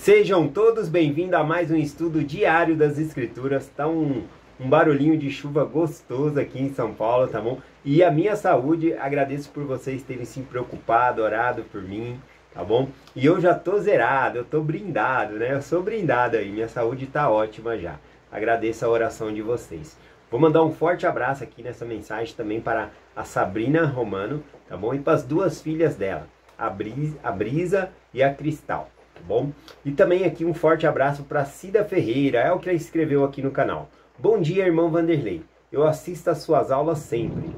Sejam todos bem-vindos a mais um estudo diário das Escrituras. Tá um barulhinho de chuva gostoso aqui em São Paulo, tá bom? E a minha saúde, agradeço por vocês terem se preocupado, orado por mim, tá bom? E eu já tô zerado, eu tô brindado, né? Eu sou brindado aí, minha saúde tá ótima já. Agradeço a oração de vocês. Vou mandar um forte abraço aqui nessa mensagem também para a Sabrina Romano, tá bom? E para as duas filhas dela, a Brisa e a Cristal. Tá bom? E também aqui um forte abraço para Cida Ferreira, é o que ela escreveu aqui no canal. Bom dia, irmão Vanderlei. Eu assisto às suas aulas sempre.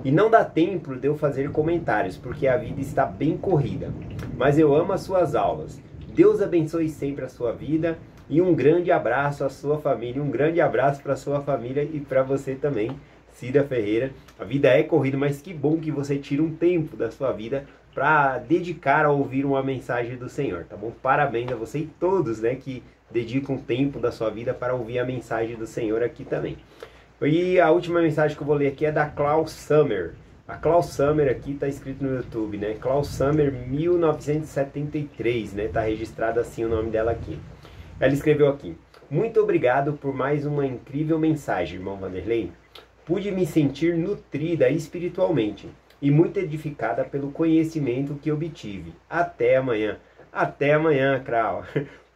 E não dá tempo de eu fazer comentários, porque a vida está bem corrida. Mas eu amo as suas aulas. Deus abençoe sempre a sua vida. E um grande abraço à sua família. Um grande abraço para a sua família e para você também, Cida Ferreira. A vida é corrida, mas que bom que você tira um tempo da sua vida para dedicar a ouvir uma mensagem do Senhor, tá bom? Parabéns a você e todos, né, que dedicam tempo da sua vida para ouvir a mensagem do Senhor aqui também. E a última mensagem que eu vou ler aqui é da Klaus Summer. A Klaus Summer aqui tá escrito no YouTube, né? Klaus Summer 1973, né? Tá registrado assim o nome dela aqui. Ela escreveu aqui: muito obrigado por mais uma incrível mensagem, irmão Vanderlei. Pude me sentir nutrida espiritualmente e muito edificada pelo conhecimento que obtive. Até amanhã. Até amanhã, Krau.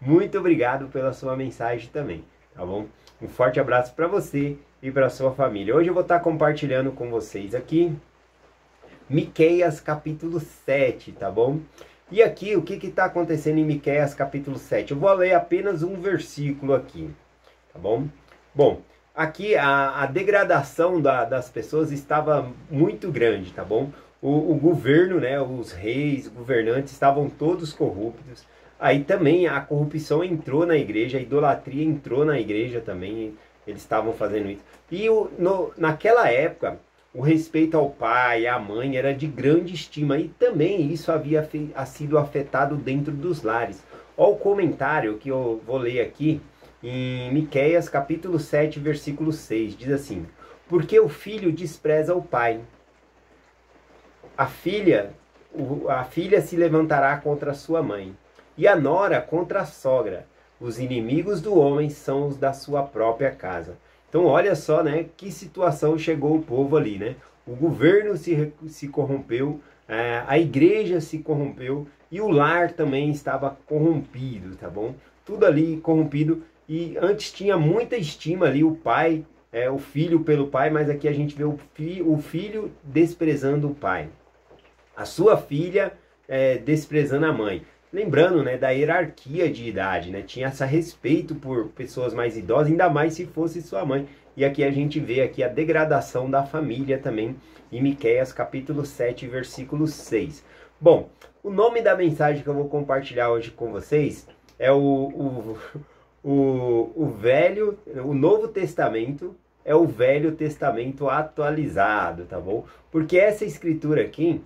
Muito obrigado pela sua mensagem também, tá bom? Um forte abraço para você e para sua família. Hoje eu vou estar compartilhando com vocês aqui Miqueias capítulo 7, tá bom? E aqui, o que está acontecendo em Miqueias capítulo 7? Eu vou ler apenas um versículo aqui, tá bom? Bom, aqui a degradação das pessoas estava muito grande, tá bom? O governo, né, os reis, governantes estavam todos corruptos. Aí também a corrupção entrou na igreja, a idolatria entrou na igreja também, eles estavam fazendo isso. E naquela época, o respeito ao pai, à mãe era de grande estima e também isso havia sido afetado dentro dos lares. Olha o comentário que eu vou ler aqui. Em Miqueias capítulo 7, versículo 6, diz assim: porque o filho despreza o pai, a filha se levantará contra sua mãe, e a nora contra a sogra. Os inimigos do homem são os da sua própria casa. Então olha só, né, que situação chegou o povo ali, né? O governo se corrompeu, a igreja se corrompeu, e o lar também estava corrompido, tá bom? Tudo ali corrompido. E antes tinha muita estima ali, o pai, o filho pelo pai, mas aqui a gente vê o filho desprezando o pai. A sua filha desprezando a mãe. Lembrando, né, da hierarquia de idade, né? Tinha esse respeito por pessoas mais idosas, ainda mais se fosse sua mãe. E aqui a gente vê aqui a degradação da família também, em Miqueias capítulo 7, versículo 6. Bom, o nome da mensagem que eu vou compartilhar hoje com vocês é o Novo Testamento, é o Velho Testamento atualizado, tá bom? Porque essa escritura aqui,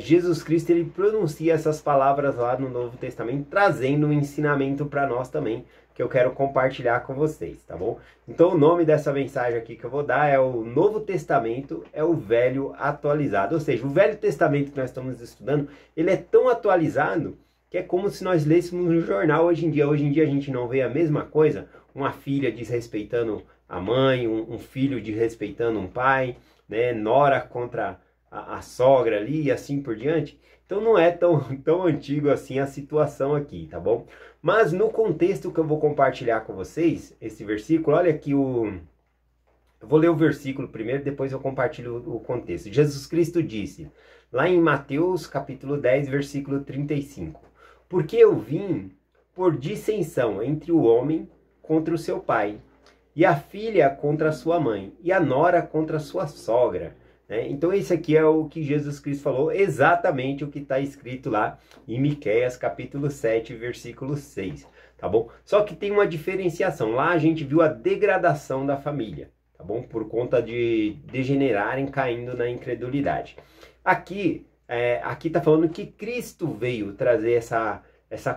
Jesus Cristo, ele pronuncia essas palavras lá no Novo Testamento, trazendo um ensinamento para nós também, que eu quero compartilhar com vocês, tá bom? Então o nome dessa mensagem aqui que eu vou dar é o Novo Testamento, é o Velho atualizado. Ou seja, o Velho Testamento que nós estamos estudando, ele é tão atualizado que é como se nós lêssemos no jornal hoje em dia. Hoje em dia a gente não vê a mesma coisa, uma filha desrespeitando a mãe, um filho desrespeitando um pai, né? Nora contra a sogra ali e assim por diante. Então não é tão antigo assim a situação aqui, tá bom? Mas no contexto que eu vou compartilhar com vocês, esse versículo, olha aqui eu vou ler o versículo primeiro, depois eu compartilho o contexto. Jesus Cristo disse, lá em Mateus capítulo 10, versículo 35, porque eu vim por dissensão entre o homem contra o seu pai, e a filha contra a sua mãe, e a nora contra a sua sogra. Então esse aqui é o que Jesus Cristo falou, exatamente o que está escrito lá em Miqueias capítulo 7, versículo 6, tá bom? Só que tem uma diferenciação, lá a gente viu a degradação da família, tá bom? Por conta de degenerarem, caindo na incredulidade. Aqui está falando que Cristo veio trazer essa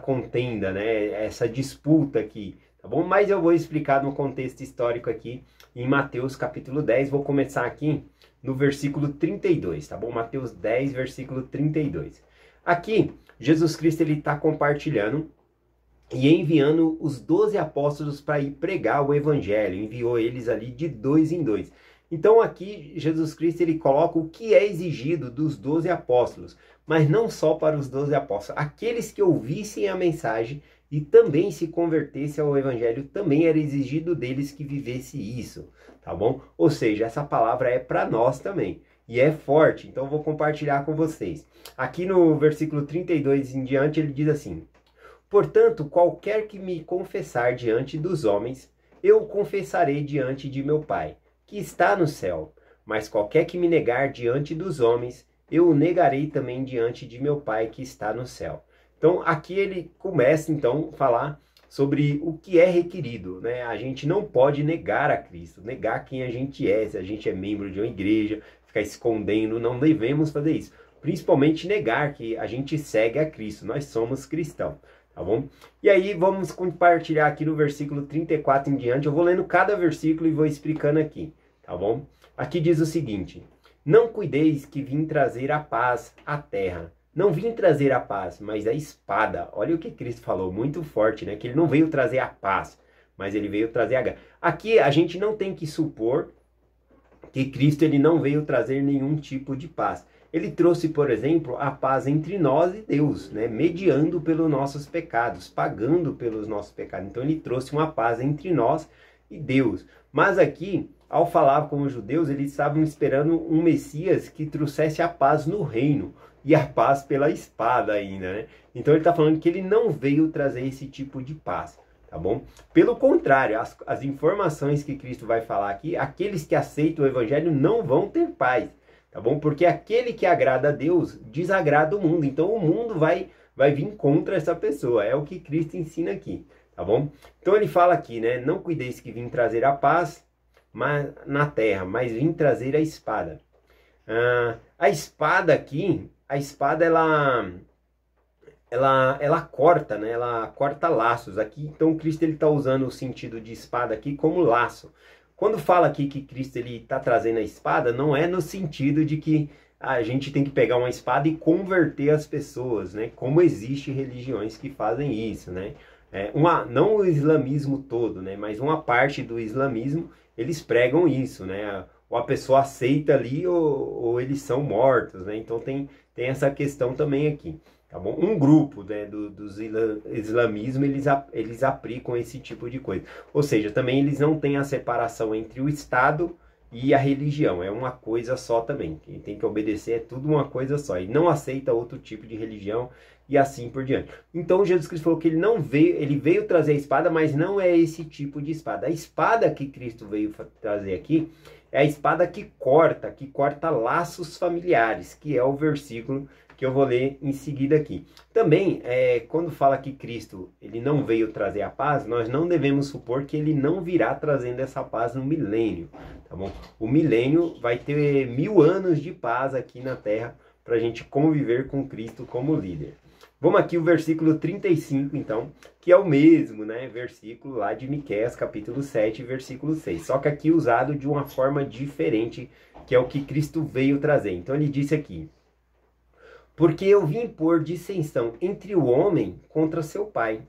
contenda, né? Essa disputa aqui, tá bom? Mas eu vou explicar no contexto histórico aqui em Mateus capítulo 10, vou começar aqui no versículo 32, tá bom? Mateus 10, versículo 32. Aqui, Jesus Cristo, ele está compartilhando e enviando os 12 apóstolos para ir pregar o evangelho, enviou eles ali de 2 em 2. Então aqui Jesus Cristo ele coloca o que é exigido dos 12 apóstolos, mas não só para os 12 apóstolos, aqueles que ouvissem a mensagem e também se convertessem ao evangelho, também era exigido deles que vivesse isso, tá bom? Ou seja, essa palavra é para nós também. E é forte, então eu vou compartilhar com vocês. Aqui no versículo 32 em diante ele diz assim: portanto, qualquer que me confessar diante dos homens, eu o confessarei diante de meu Pai, que está no céu. Mas qualquer que me negar diante dos homens, eu o negarei também diante de meu Pai, que está no céu. Então, aqui ele começa, então, a falar sobre o que é requerido, né? A gente não pode negar a Cristo, negar quem a gente é, se a gente é membro de uma igreja, ficar escondendo, não devemos fazer isso. Principalmente negar que a gente segue a Cristo, nós somos cristãos. Tá bom? E aí vamos compartilhar aqui no versículo 34 em diante. Eu vou lendo cada versículo e vou explicando aqui, tá bom? Aqui diz o seguinte: não cuideis que vim trazer a paz à terra. Não vim trazer a paz, mas a espada. Olha o que Cristo falou, muito forte, né? Que ele não veio trazer a paz, mas ele veio trazer a guerra. Aqui a gente não tem que supor que Cristo ele não veio trazer nenhum tipo de paz. Ele trouxe, por exemplo, a paz entre nós e Deus, né? Mediando pelos nossos pecados, pagando pelos nossos pecados. Então ele trouxe uma paz entre nós e Deus. Mas aqui, ao falar com os judeus, eles estavam esperando um Messias que trouxesse a paz no reino. E a paz pela espada ainda, né? Então ele está falando que ele não veio trazer esse tipo de paz. Tá bom? Pelo contrário, as informações que Cristo vai falar aqui, aqueles que aceitam o evangelho não vão ter paz, tá bom? Porque aquele que agrada a Deus desagrada o mundo, então o mundo vai vir contra essa pessoa, é o que Cristo ensina aqui, tá bom? Então ele fala aqui, né? Não cuideis que vim trazer a paz na terra, mas vim trazer a espada. A espada aqui, a espada ela corta, né? Ela corta laços aqui. Então Cristo ele está usando o sentido de espada aqui como laço. Quando fala aqui que Cristo ele está trazendo a espada, não é no sentido de que a gente tem que pegar uma espada e converter as pessoas, né? Como existe religiões que fazem isso, né? Não o islamismo todo, né? Mas uma parte do islamismo eles pregam isso, né? Ou a pessoa aceita ali ou eles são mortos, né? Então tem essa questão também aqui. Tá bom? Um grupo, né, dos islamismo, eles aplicam esse tipo de coisa. Ou seja, também eles não têm a separação entre o Estado e a religião. É uma coisa só também. Quem tem que obedecer é tudo uma coisa só. E não aceita outro tipo de religião e assim por diante. Então Jesus Cristo falou que ele veio trazer a espada, mas não é esse tipo de espada. A espada que Cristo veio trazer aqui é a espada que corta laços familiares, que é o versículo que eu vou ler em seguida aqui. Também, quando fala que Cristo ele não veio trazer a paz, nós não devemos supor que ele não virá trazendo essa paz no milênio, tá bom? O milênio vai ter 1000 anos de paz aqui na Terra para a gente conviver com Cristo como líder. Vamos aqui o versículo 35, então, que é o mesmo, né, versículo lá de Miqueias, capítulo 7, versículo 6. Só que aqui usado de uma forma diferente, que é o que Cristo veio trazer. Então ele disse aqui: porque eu vim pôr dissensão entre o homem contra seu pai,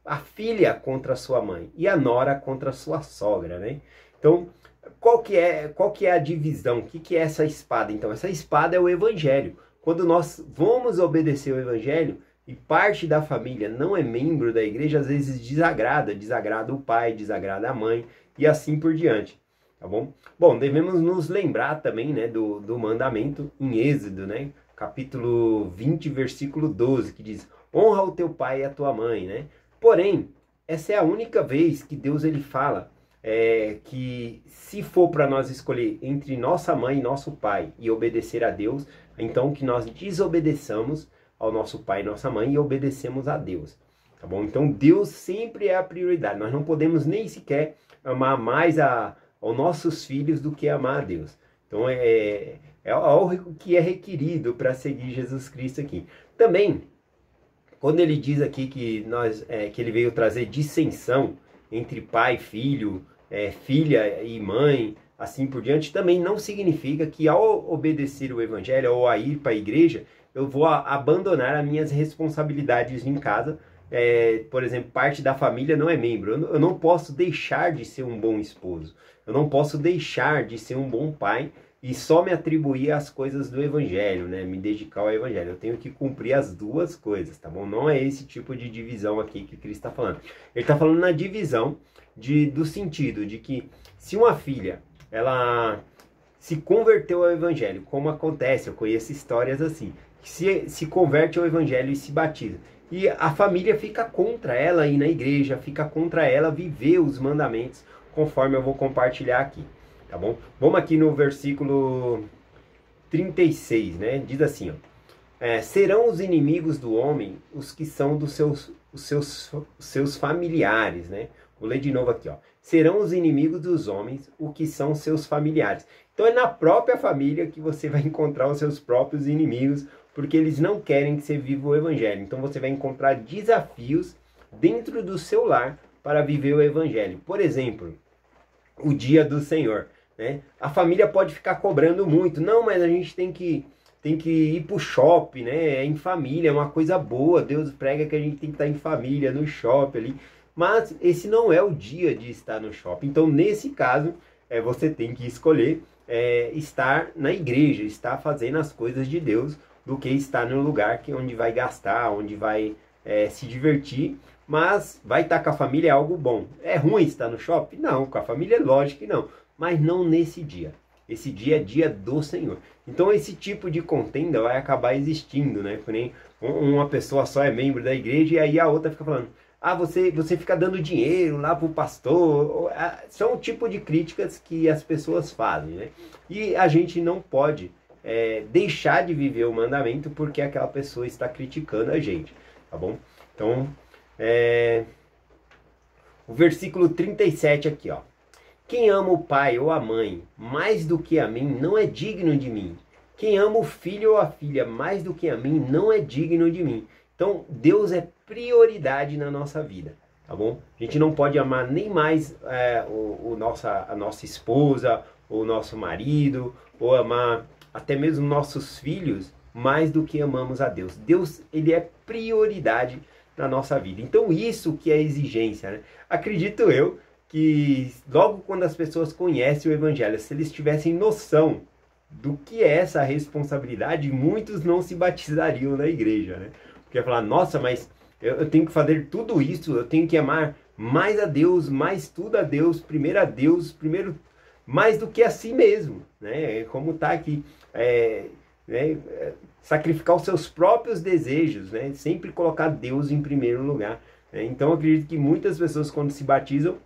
a filha contra sua mãe e a nora contra sua sogra, né? Então, qual que é a divisão? O que é essa espada? Então, essa espada é o evangelho. Quando nós vamos obedecer o evangelho e parte da família não é membro da igreja, às vezes desagrada o pai, desagrada a mãe e assim por diante, tá bom? Bom, devemos nos lembrar também, né, do mandamento em Êxodo, né? Capítulo 20, versículo 12, que diz: honra o teu pai e a tua mãe, né? Porém, essa é a única vez que Deus ele fala que se for para nós escolher entre nossa mãe e nosso pai e obedecer a Deus, então que nós desobedeçamos ao nosso pai e nossa mãe e obedecemos a Deus, tá bom? Então Deus sempre é a prioridade. Nós não podemos nem sequer amar mais aos nossos filhos do que amar a Deus. Então é o que é requerido para seguir Jesus Cristo aqui. Também, quando ele diz aqui que ele veio trazer dissensão entre pai, filho, filha e mãe, assim por diante, também não significa que ao obedecer o evangelho ou a ir para a igreja, eu vou abandonar as minhas responsabilidades em casa por exemplo, parte da família não é membro. Eu não posso deixar de ser um bom esposo. Eu não posso deixar de ser um bom pai e só me atribuir às coisas do evangelho, né? Me dedicar ao evangelho. Eu tenho que cumprir as duas coisas, tá bom? Não é esse tipo de divisão aqui que Cristo está falando. Ele está falando na divisão do sentido de que se uma filha, ela se converteu ao evangelho, como acontece, eu conheço histórias assim, que se converte ao evangelho e se batiza. E a família fica contra ela ir na igreja, fica contra ela viver os mandamentos, conforme eu vou compartilhar aqui. Tá bom? Vamos aqui no versículo 36, né? Diz assim, ó. Serão os inimigos do homem os que são dos seus familiares, né? Vou ler de novo aqui, ó. Serão os inimigos dos homens o que são seus familiares. Então é na própria família que você vai encontrar os seus próprios inimigos, porque eles não querem que você viva o evangelho. Então você vai encontrar desafios dentro do seu lar para viver o evangelho. Por exemplo, o dia do Senhor, né? A família pode ficar cobrando muito. Não, mas a gente tem que ir pro shopping, né? É em família, é uma coisa boa. Deus prega que a gente tem que estar em família, no shopping ali. Mas esse não é o dia de estar no shopping. Então, nesse caso, você tem que escolher estar na igreja, estar fazendo as coisas de Deus, do que estar no lugar onde vai gastar, onde vai se divertir. Mas vai estar com a família é algo bom. É ruim estar no shopping? Não, com a família é lógico que não. Mas não nesse dia. Esse dia é dia do Senhor. Então esse tipo de contenda vai acabar existindo, né? Porém, uma pessoa só é membro da igreja e aí a outra fica falando: ah, você fica dando dinheiro lá pro pastor. São o tipo de críticas que as pessoas fazem, né? E a gente não pode deixar de viver o mandamento porque aquela pessoa está criticando a gente, tá bom? Então, o versículo 37 aqui, ó. Quem ama o pai ou a mãe mais do que a mim não é digno de mim. Quem ama o filho ou a filha mais do que a mim não é digno de mim. Então, Deus é prioridade na nossa vida, tá bom? A gente não pode amar nem mais a nossa esposa, ou o nosso marido, ou amar até mesmo nossos filhos mais do que amamos a Deus. Deus, ele é prioridade na nossa vida. Então, isso que é exigência, né? Acredito eu que logo quando as pessoas conhecem o evangelho, se eles tivessem noção do que é essa responsabilidade, muitos não se batizariam na igreja, né? Porque ia falar: nossa, mas eu tenho que fazer tudo isso, eu tenho que amar mais a Deus, mais tudo a Deus, primeiro mais do que a si mesmo, né? Como está aqui, sacrificar os seus próprios desejos, né? Sempre colocar Deus em primeiro lugar, né? Então eu acredito que muitas pessoas quando se batizam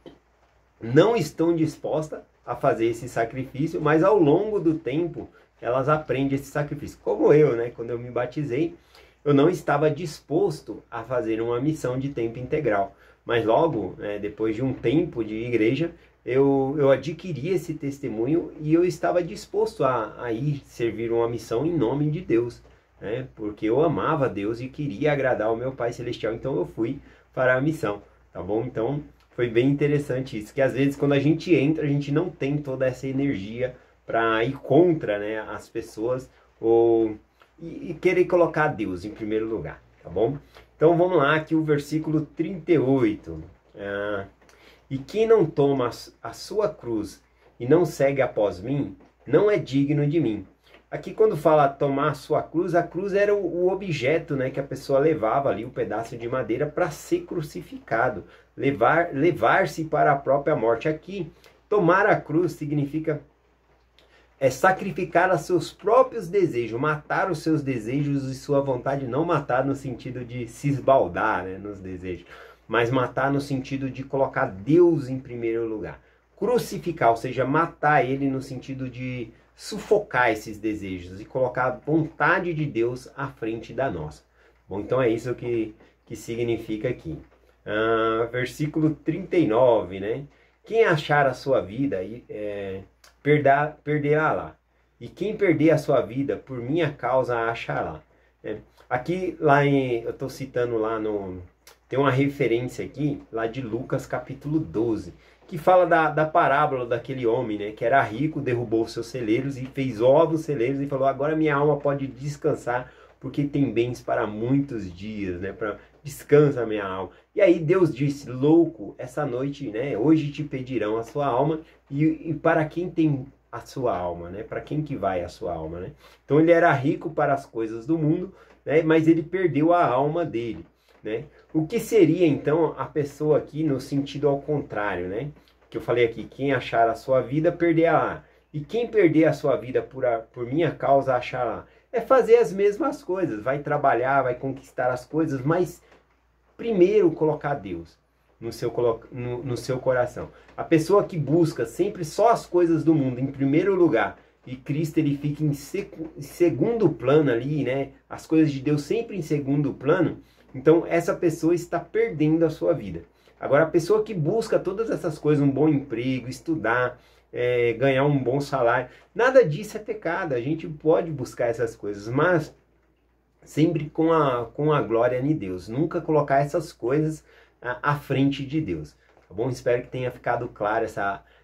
não estão dispostas a fazer esse sacrifício, mas ao longo do tempo elas aprendem esse sacrifício. Como eu, né? Quando eu me batizei, eu não estava disposto a fazer uma missão de tempo integral. Mas logo, depois de um tempo de igreja, eu adquiri esse testemunho e eu estava disposto a ir servir uma missão em nome de Deus, né? Porque eu amava Deus e queria agradar o meu Pai Celestial, então eu fui para a missão, tá bom? Então foi bem interessante isso, que às vezes quando a gente entra, a gente não tem toda essa energia para ir contra, né, as pessoas e querer colocar Deus em primeiro lugar, tá bom? Então vamos lá, aqui o versículo 38. E quem não toma a sua cruz e não segue após mim, não é digno de mim. Aqui quando fala tomar a sua cruz, a cruz era o objeto, né, que a pessoa levava ali, o pedaço de madeira para ser crucificado, levar-se para a própria morte. Aqui, tomar a cruz significa sacrificar os seus próprios desejos, matar os seus desejos e sua vontade, não matar no sentido de se esbaldar, né, nos desejos, mas matar no sentido de colocar Deus em primeiro lugar. Crucificar, ou seja, matar ele no sentido de sufocar esses desejos e colocar a vontade de Deus à frente da nossa. Bom, então é isso que significa aqui. Versículo 39, né? Quem achar a sua vida, perderá lá. E quem perder a sua vida, por minha causa, a achará. Aqui, eu estou citando lá tem uma referência aqui, lá de Lucas capítulo 12, que fala da parábola daquele homem, né, que era rico, derrubou seus celeiros e fez ovos celeiros e falou: agora minha alma pode descansar, porque tem bens para muitos dias, né, descansa minha alma. E aí Deus disse, louco, essa noite, né, hoje te pedirão a sua alma, e para quem tem a sua alma, né? Para quem que vai a sua alma, né? Então ele era rico para as coisas do mundo, né? Mas ele perdeu a alma dele, né? O que seria então a pessoa aqui no sentido ao contrário, né? Que eu falei aqui, quem achar a sua vida, perderá. E quem perder a sua vida por minha causa, achará. É fazer as mesmas coisas, vai trabalhar, vai conquistar as coisas, mas primeiro colocar Deus no seu coração. A pessoa que busca sempre só as coisas do mundo em primeiro lugar e Cristo ele fica em segundo plano ali, né? As coisas de Deus sempre em segundo plano, então essa pessoa está perdendo a sua vida. Agora a pessoa que busca todas essas coisas, um bom emprego, estudar, ganhar um bom salário, nada disso é pecado, a gente pode buscar essas coisas, mas sempre com a glória em Deus, nunca colocar essas coisas à frente de Deus, tá bom? Espero que tenha ficado clara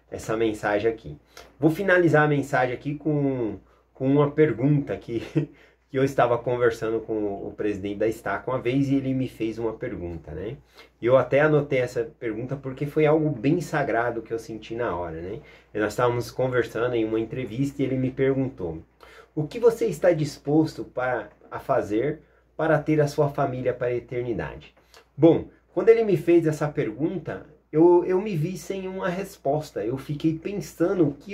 essa mensagem aqui. Vou finalizar a mensagem aqui com uma pergunta que eu estava conversando com o presidente da Estaca uma vez e ele me fez uma pergunta, né? E eu até anotei essa pergunta porque foi algo bem sagrado que eu senti na hora, né? E nós estávamos conversando em uma entrevista e ele me perguntou: o que você está disposto a fazer para ter a sua família para a eternidade? Bom, quando ele me fez essa pergunta, eu me vi sem uma resposta. Eu fiquei pensando o que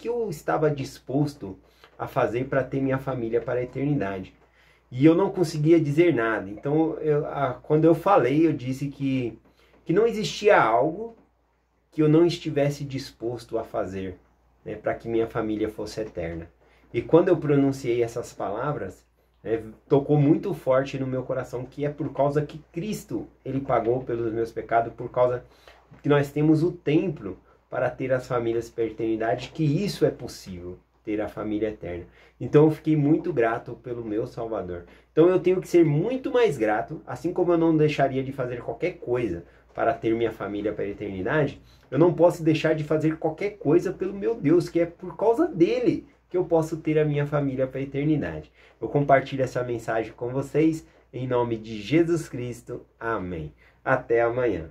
eu estava disposto a fazer para ter minha família para a eternidade. E eu não conseguia dizer nada. Então, quando eu falei, eu disse que não existia algo que eu não estivesse disposto a fazer, né, para que minha família fosse eterna. E quando eu pronunciei essas palavras, tocou muito forte no meu coração, que é por causa que Cristo, ele pagou pelos meus pecados, por causa que nós temos o templo para ter as famílias para a eternidade, que isso é possível, ter a família eterna. Então eu fiquei muito grato pelo meu Salvador. Então eu tenho que ser muito mais grato, assim como eu não deixaria de fazer qualquer coisa para ter minha família para a eternidade, eu não posso deixar de fazer qualquer coisa pelo meu Deus, que é por causa dele que eu posso ter a minha família para a eternidade. Eu compartilho essa mensagem com vocês, em nome de Jesus Cristo. Amém. Até amanhã.